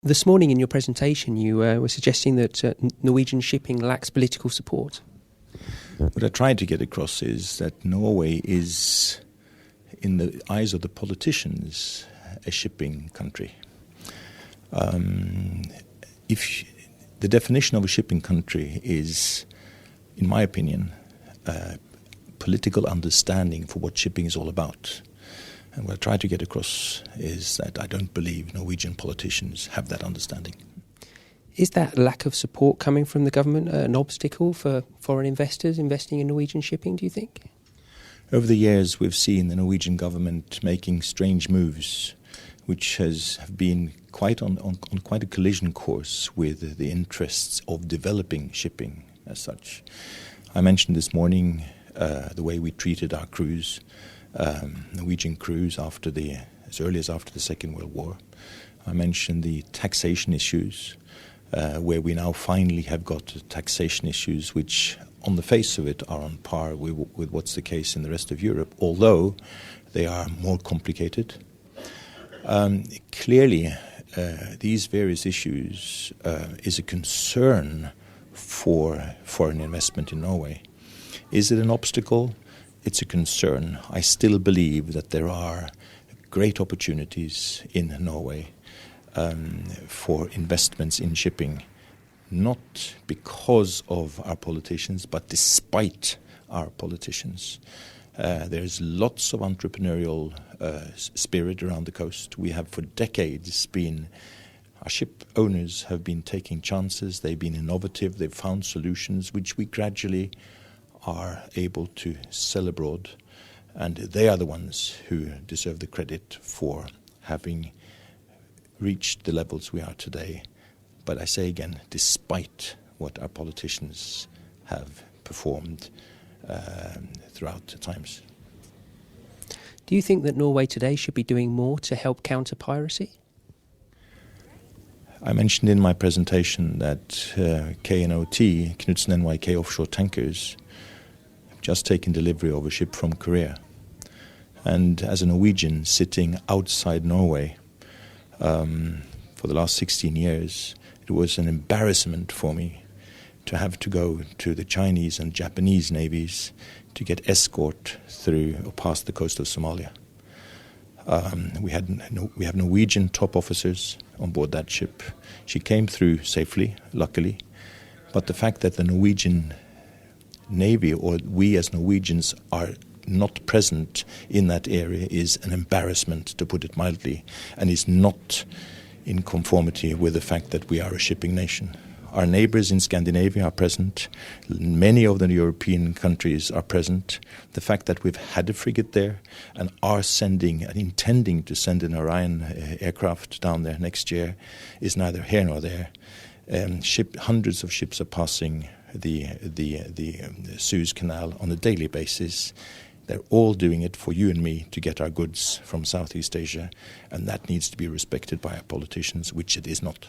This morning in your presentation you were suggesting that Norwegian shipping lacks political support. What I tried to get across is that Norway is, in the eyes of the politicians, a shipping country. If the definition of a shipping country is, in my opinion, political understanding for what shipping is all about. And what I try to get across is that I don't believe Norwegian politicians have that understanding. Is that lack of support coming from the government an obstacle for foreign investors investing in Norwegian shipping, do you think? Over the years, we've seen the Norwegian government making strange moves, which have been quite on quite a collision course with the interests of developing shipping as such. I mentioned this morning the way we treated our crews, Norwegian crews as early as after the Second World War. I mentioned the taxation issues, where we now finally have got taxation issues which on the face of it are on par with what's the case in the rest of Europe, although they are more complicated. Clearly, these various issues is a concern for foreign investment in Norway. Is it an obstacle? It's a concern. I still believe that there are great opportunities in Norway for investments in shipping, not because of our politicians, but despite our politicians. There's lots of entrepreneurial spirit around the coast. We have for decades our ship owners have been taking chances, they've been innovative, they've found solutions which we gradually are able to sell abroad, and they are the ones who deserve the credit for having reached the levels we are today. But I say again, despite what our politicians have performed throughout the times. Do you think that Norway today should be doing more to help counter piracy? I mentioned in my presentation that KNOT, Knutsen NYK Offshore Tankers, have just taken delivery of a ship from Korea. And as a Norwegian sitting outside Norway for the last 16 years, it was an embarrassment for me to have to go to the Chinese and Japanese navies to get escort through or past the coast of Somalia. We have Norwegian top officers on board that ship. She came through safely, luckily, but the fact that the Norwegian Navy or we as Norwegians are not present in that area is an embarrassment, to put it mildly, and is not in conformity with the fact that we are a shipping nation. Our neighbors in Scandinavia are present. Many of the European countries are present. The fact that we've had a frigate there and are sending and intending to send an Orion aircraft down there next year is neither here nor there. Hundreds of ships are passing the Suez Canal on a daily basis. They're all doing it for you and me to get our goods from Southeast Asia, and that needs to be respected by our politicians, which it is not.